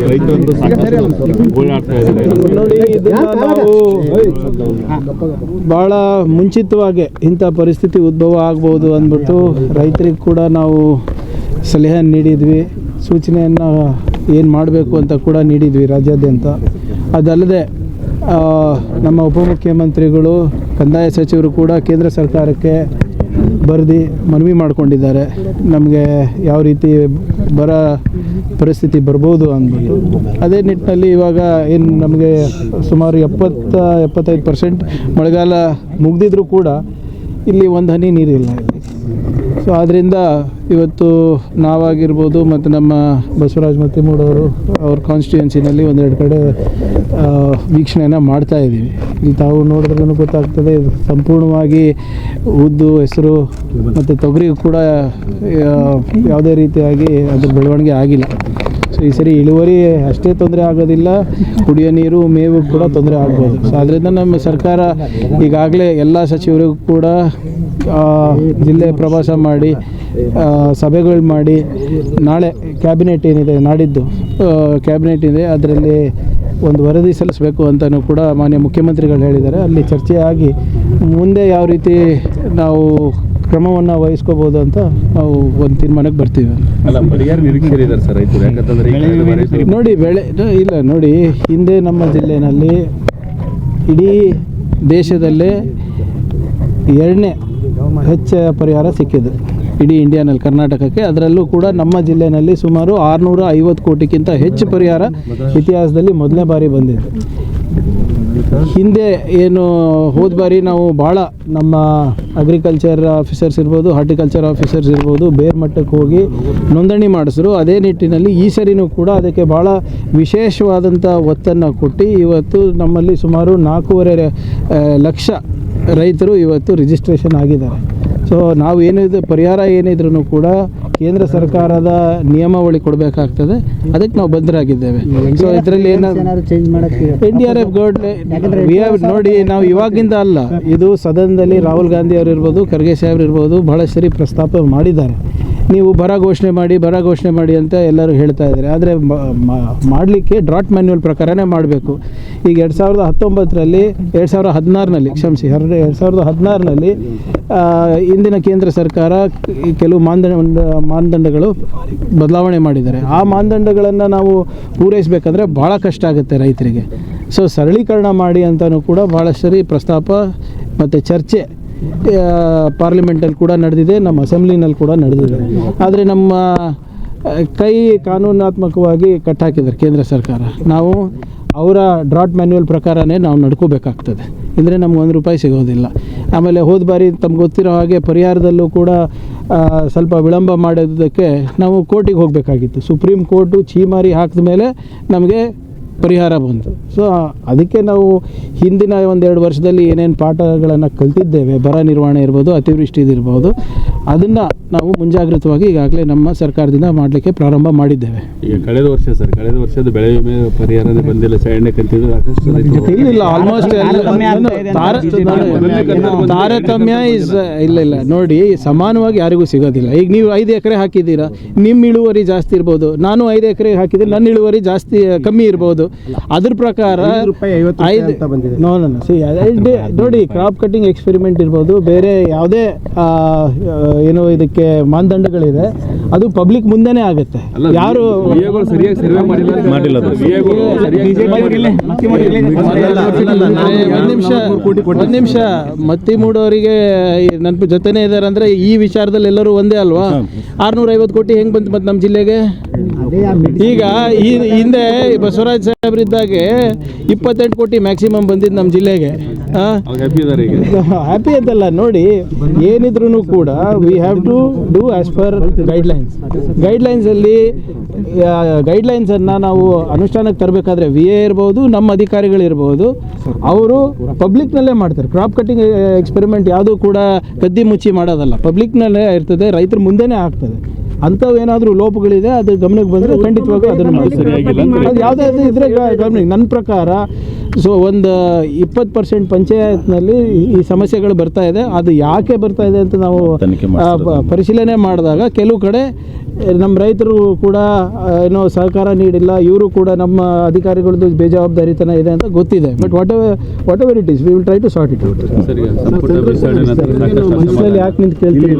ರೈತರೊಂದು ಸಾಕಷ್ಟು ಓಡಾಡ್ತಾ ಇದ್ದಾರೆ. ನೋಡಿ, ಇದನ್ನು ನಾವು ಭಾಳ ಮುಂಚಿತವಾಗಿ ಇಂಥ ಪರಿಸ್ಥಿತಿ ಉದ್ಭವ ಆಗ್ಬೋದು ಅಂದ್ಬಿಟ್ಟು ರೈತರಿಗೆ ಕೂಡ ನಾವು ಸಲಹೆ ನೀಡಿದ್ವಿ, ಸೂಚನೆಯನ್ನು ಏನು ಮಾಡಬೇಕು ಅಂತ ಕೂಡ ನೀಡಿದ್ವಿ ರಾಜ್ಯಾದ್ಯಂತ. ಅದಲ್ಲದೆ ನಮ್ಮ ಉಪಮುಖ್ಯಮಂತ್ರಿಗಳು, ಕಂದಾಯ ಸಚಿವರು ಕೂಡ ಕೇಂದ್ರ ಸರ್ಕಾರಕ್ಕೆ ಬರೆದು ಮನವಿ ಮಾಡಿಕೊಂಡಿದ್ದಾರೆ, ನಮಗೆ ಯಾವ ರೀತಿ ಬರ ಪರಿಸ್ಥಿತಿ ಬರ್ಬೋದು ಅಂದ್ಬಿಟ್ಟು. ಅದೇ ನಿಟ್ಟಿನಲ್ಲಿ ಇವಾಗ ಏನು ನಮಗೆ ಸುಮಾರು 70-75% ಮಳೆಗಾಲ ಮುಗಿದಿದ್ರೂ ಕೂಡ ಇಲ್ಲಿ ಒಂದು ಹನಿ ನೀರಿಲ್ಲ ಇಲ್ಲಿ. ಸೊ ಆದ್ದರಿಂದ ಇವತ್ತು ನಾವಾಗಿರ್ಬೋದು ಮತ್ತು ನಮ್ಮ ಬಸವರಾಜ ಮತ್ತಿಮೂಡವರು ಅವ್ರ ಕಾನ್ಸ್ಟಿಟ್ಯೂನ್ಸಿನಲ್ಲಿ ಒಂದೆರಡು ಕಡೆ ವೀಕ್ಷಣೆಯನ್ನು ಮಾಡ್ತಾಯಿದ್ದೀವಿ. ಇಲ್ಲಿ ತಾವು ನೋಡಿದ್ರೂ ಗೊತ್ತಾಗ್ತದೆ, ಸಂಪೂರ್ಣವಾಗಿ ಉದ್ದು, ಹೆಸರು ಮತ್ತು ತೊಗರಿಗೂ ಕೂಡ ಯಾವುದೇ ರೀತಿಯಾಗಿ ಅದ್ರ ಬೆಳವಣಿಗೆ ಆಗಿಲ್ಲ. ಸೊ ಈ ಸರಿ ಇಳುವರಿ ಅಷ್ಟೇ ತೊಂದರೆ ಆಗೋದಿಲ್ಲ, ಕುಡಿಯೋ ನೀರು, ಮೇವು ಕೂಡ ತೊಂದರೆ ಆಗ್ಬೋದು. ಸೊ ಅದರಿಂದ ನಮ್ಮ ಸರ್ಕಾರ ಈಗಾಗಲೇ ಎಲ್ಲ ಸಚಿವರಿಗೂ ಕೂಡ ಜಿಲ್ಲೆ ಪ್ರವಾಸ ಮಾಡಿ ಸಭೆಗಳು ಮಾಡಿ, ನಾಳೆ ಕ್ಯಾಬಿನೆಟ್ ಏನಿದೆ, ನಾಡಿದ್ದು ಕ್ಯಾಬಿನೆಟ್ ಇದೆ, ಅದರಲ್ಲಿ ಒಂದು ವರದಿ ಸಲ್ಲಿಸಬೇಕು ಅಂತಲೂ ಕೂಡ ಮಾನ್ಯ ಮುಖ್ಯಮಂತ್ರಿಗಳು ಹೇಳಿದ್ದಾರೆ. ಅಲ್ಲಿ ಚರ್ಚೆ ಆಗಿ ಮುಂದೆ ಯಾವ ರೀತಿ ನಾವು ಕ್ರಮವನ್ನು ವಹಿಸ್ಕೋಬೋದು ಅಂತ ನಾವು ಒಂದು ತೀರ್ಮಾನಕ್ಕೆ ಬರ್ತೀವಿ. ಅಲ್ಲ, ಪರಿಹಾರ ನಿರೀಕ್ಷೆ ಇದ್ದಾರೆ ಸರ್ ರೈತರು, ಯಾಕಂತಂದರೆ ನೋಡಿ ಇಲ್ಲ ನೋಡಿ, ಹಿಂದೆ ನಮ್ಮ ಜಿಲ್ಲೆಯಲ್ಲಿ ಇಡೀ ದೇಶದಲ್ಲೇ 2ನೇ ಹೆಚ್ಚು ಪರಿಹಾರ ಸಿಕ್ಕಿದೆ ಇಡೀ ಇಂಡಿಯಾನಲ್ಲಿ, ಕರ್ನಾಟಕಕ್ಕೆ. ಅದರಲ್ಲೂ ಕೂಡ ನಮ್ಮ ಜಿಲ್ಲೆಯಲ್ಲಿ ಸುಮಾರು 650 ಕೋಟಿಗಿಂತ ಹೆಚ್ಚು ಪರಿಹಾರ ಇತಿಹಾಸದಲ್ಲಿ ಮೊದಲನೇ ಬಾರಿ ಬಂದಿದೆ. ಹಿಂದೆ ಏನು ಹೋದ ಬಾರಿ ನಾವು ಭಾಳ ನಮ್ಮ ಅಗ್ರಿಕಲ್ಚರ್ ಆಫೀಸರ್ಸ್ ಇರ್ಬೋದು, ಹಾರ್ಟಿಕಲ್ಚರ್ ಆಫೀಸರ್ಸ್ ಇರ್ಬೋದು, ಬೇರೆ ಮಟ್ಟಕ್ಕೆ ಹೋಗಿ ನೋಂದಣಿ ಮಾಡಿಸಿದ್ರು. ಅದೇ ನಿಟ್ಟಿನಲ್ಲಿ ಈ ಸರಿನೂ ಕೂಡ ಅದಕ್ಕೆ ಭಾಳ ವಿಶೇಷವಾದಂಥ ಒತ್ತನ್ನು ಕೊಟ್ಟು ಇವತ್ತು ನಮ್ಮಲ್ಲಿ ಸುಮಾರು 4.5 ಲಕ್ಷ ರೈತರು ಇವತ್ತು ರಿಜಿಸ್ಟ್ರೇಷನ್ ಆಗಿದ್ದಾರೆ. ಸೊ ನಾವು ಏನಿದೆ ಪರಿಹಾರ ಏನಿದ್ರೂ ಕೂಡ ಕೇಂದ್ರ ಸರ್ಕಾರದ ನಿಯಮಾವಳಿ ಕೊಡಬೇಕಾಗ್ತದೆ, ಅದಕ್ಕೆ ನಾವು ಬದ್ಧರಾಗಿದ್ದೇವೆ. ಸೊ ಇದರಲ್ಲಿ NDRF ನೋಡಿ, ನಾವು ಇವಾಗಿಂದ ಅಲ್ಲ, ಇದು ಸದನದಲ್ಲಿ ರಾಹುಲ್ ಗಾಂಧಿ ಅವರು ಇರ್ಬೋದು, ಖರ್ಗೆ ಸಾಹೇಬ್ರು ಇರ್ಬೋದು, ಭಾಳ ಸರಿ ಪ್ರಸ್ತಾಪ ಮಾಡಿದ್ದಾರೆ. ನೀವು ಬರ ಘೋಷಣೆ ಮಾಡಿ ಅಂತ ಎಲ್ಲರೂ ಹೇಳ್ತಾ ಇದ್ದಾರೆ. ಆದರೆ ಮಾಡಲಿಕ್ಕೆ ಡ್ರಾಟ್ ಮ್ಯಾನ್ಯುವಲ್ ಪ್ರಕಾರನೇ ಮಾಡಬೇಕು. ಈಗ 2016ರಲ್ಲಿ ಕ್ಷಮಿಸಿ 2016ರಲ್ಲಿ ಇಂದಿನ ಕೇಂದ್ರ ಸರ್ಕಾರ ಕೆಲವು ಮಾನದಂಡಗಳು ಬದಲಾವಣೆ ಮಾಡಿದ್ದಾರೆ. ಆ ಮಾನದಂಡಗಳನ್ನು ನಾವು ಪೂರೈಸಬೇಕಂದ್ರೆ ಭಾಳ ಕಷ್ಟ ಆಗುತ್ತೆ ರೈತರಿಗೆ. ಸೊ ಸರಳೀಕರಣ ಮಾಡಿ ಅಂತಲೂ ಕೂಡ ಭಾಳ ಸರಿ ಪ್ರಸ್ತಾಪ ಮತ್ತು ಚರ್ಚೆ ಪಾರ್ಲಿಮೆಂಟಲ್ಲಿ ಕೂಡ ನಡೆದಿದೆ, ನಮ್ಮ ಅಸೆಂಬ್ಲಿನಲ್ಲಿ ಕೂಡ ನಡೆದಿದೆ. ಆದರೆ ನಮ್ಮ ಕೈ ಕಾನೂನಾತ್ಮಕವಾಗಿ ಕಟ್ಟಾಕಿದ್ದಾರೆ ಕೇಂದ್ರ ಸರ್ಕಾರ. ನಾವು ಅವರ ಡ್ರಾಟ್ ಮ್ಯಾನ್ಯುವಲ್ ಪ್ರಕಾರನೇ ನಾವು ನಡ್ಕೋಬೇಕಾಗ್ತದೆ, ಅಂದರೆ ನಮ್ಗೆ ₹1 ಸಿಗೋದಿಲ್ಲ. ಆಮೇಲೆ ಹೋದ ಬಾರಿ ತಮ್ಗೆ ಗೊತ್ತಿರೋ ಹಾಗೆ ಪರಿಹಾರದಲ್ಲೂ ಕೂಡ ಸ್ವಲ್ಪ ವಿಳಂಬ ಮಾಡೋದಕ್ಕೆ ನಾವು ಕೋರ್ಟಿಗೆ ಹೋಗಬೇಕಾಗಿತ್ತು. ಸುಪ್ರೀಂ ಕೋರ್ಟು ಛೀಮಾರಿ ಹಾಕಿದ ಮೇಲೆ ನಮಗೆ ಪರಿಹಾರ ಬಂತು. ಸೊ ಅದಕ್ಕೆ ನಾವು ಹಿಂದಿನ 1-2 ವರ್ಷದಲ್ಲಿ ಏನೇನು ಪಾಠಗಳನ್ನು ಕಲ್ತಿದ್ದೇವೆ, ಬರ ನಿರ್ವಹಣೆ ಇರ್ಬೋದು, ಅತಿವೃಷ್ಟಿ ಇರ್ಬೋದು, ಅದನ್ನು ನಾವು ಮುಂಜಾಗ್ರತವಾಗಿ ಈಗಾಗಲೇ ನಮ್ಮ ಸರ್ಕಾರದಿಂದ ಮಾಡಲಿಕ್ಕೆ ಪ್ರಾರಂಭ ಮಾಡಿದ್ದೇವೆ. ಈಗ ಕಳೆದ ವರ್ಷದ ಬೆಳೆ ವಿಮೆ ಪರಿಹಾರನೇ ಬಂದಿಲ್ಲ, ಸೈಡ್ನೇ ಕಂತಿದ್ದು ಇಲ್ಲ ಆಲ್ಮೋಸ್ಟ್ ತಾರತಮ್ಯ ಇಲ್ಲ ನೋಡಿ, ಸಮಾನವಾಗಿ ಯಾರಿಗೂ ಸಿಗೋದಿಲ್ಲ. ಈಗ ನೀವು 5 ಎಕರೆ ಹಾಕಿದ್ದೀರಾ, ನಿಮ್ಮ ಇಳುವರಿ ಜಾಸ್ತಿ ಇರ್ಬೋದು, ನಾನು 5 ಎಕರೆ ಹಾಕಿದ್ರೆ ನನ್ನ ಇಳುವರಿ ಜಾಸ್ತಿ ಕಮ್ಮಿ ಇರ್ಬೋದು. ಅದ್ರ ಪ್ರಕಾರ ನೋಡಿ, ಕ್ರಾಪ್ ಕಟಿಂಗ್ ಎಕ್ಸ್ಪೆರಿಮೆಂಟ್ ಇರ್ಬೋದು, ಬೇರೆ ಯಾವುದೇ ಏನೋ ಇದಕ್ಕೆ ಮಾನದಂಡಗಳಿದೆ, ಅದು ಪಬ್ಲಿಕ್ ಮುಂದೆನೇ ಆಗುತ್ತೆ. ಯಾರು ಒಂದು ನಿಮಿಷ ಮತ್ತಿಮೂಡವರಿಗೆ ನನ್ನ ಜೊತೆನೇ ಇದ್ದಾರೆ ಅಂದರೆ ಈ ವಿಚಾರದಲ್ಲಿ ಎಲ್ಲರೂ ಒಂದೇ ಅಲ್ವಾ? 650 ಕೋಟಿ ಹೆಂಗೆ ಬಂತು ಮತ್ತು ನಮ್ಮ ಜಿಲ್ಲೆಗೆ? ಈಗ ಹಿಂದೆ ಬಸವರಾಜ ಸಾಹೇಬ್ರಿದ್ದಾಗೆ 28 ಕೋಟಿ ಮ್ಯಾಕ್ಸಿಮಮ್ ಬಂದಿದ್ದು ನಮ್ಮ ಜಿಲ್ಲೆಗೆ. ಹ್ಯಾಪಿ ಅಂತಲ್ಲ ನೋಡಿ, ಏನಿದ್ರು ಕೂಡ we have to do as per ಗೈಡ್ಲೈನ್ಸಲ್ಲಿ ಗೈಡ್ಲೈನ್ಸನ್ನು ನಾವು ಅನುಷ್ಠಾನಕ್ಕೆ ತರಬೇಕಾದ್ರೆ VA ಇರ್ಬೋದು, ನಮ್ಮ ಅಧಿಕಾರಿಗಳಿರ್ಬೋದು, ಅವರು ಪಬ್ಲಿಕ್ನಲ್ಲೇ ಮಾಡ್ತಾರೆ. ಕ್ರಾಪ್ ಕಟಿಂಗ್ ಎಕ್ಸ್ಪೆರಿಮೆಂಟ್ ಯಾವುದೂ ಕೂಡ ಕದ್ದಿ ಮುಚ್ಚಿ ಮಾಡೋದಲ್ಲ, ಪಬ್ಲಿಕ್ನಲ್ಲೇ ಇರ್ತದೆ, ರೈತರ ಮುಂದೆನೇ ಆಗ್ತದೆ. ಅಂಥವು ಏನಾದರೂ ಲೋಪಗಳಿದೆ ಅದು ಗಮನಕ್ಕೆ ಬಂದರೆ ಖಂಡಿತವಾಗೂ ಅದನ್ನು ಮಾಡ್ತಾರೆ. ಅದು ಯಾವುದೇ ಇದ್ರೆ ಗಮನ. ನನ್ನ ಪ್ರಕಾರ ಸೊ ಒಂದು 20% ಪಂಚಾಯತ್ನಲ್ಲಿ ಈ ಸಮಸ್ಯೆಗಳು ಬರ್ತಾ ಇದೆ. ಅದು ಯಾಕೆ ಬರ್ತಾ ಇದೆ ಅಂತ ನಾವು ಪರಿಶೀಲನೆ ಮಾಡಿದಾಗ ಕೆಲವು ಕಡೆ ನಮ್ಮ ರೈತರು ಕೂಡ ಏನೋ ಸಹಕಾರ ನೀಡಿಲ್ಲ, ಇವರು ಕೂಡ ನಮ್ಮ ಅಧಿಕಾರಿಗಳದ್ದು ಬೇಜವಾಬ್ದಾರಿತನ ಇದೆ ಅಂತ ಗೊತ್ತಿದೆ. But whatever it is we will try to sort it out. ಸರಿ, ಸಂಪುಟ ವಿಸ್ತರಣೆ ನಂತರ ಸಾಕಷ್ಟು ಯಾಕೆ ನಿಂತು ಕೇಳ್ತೀವಿ?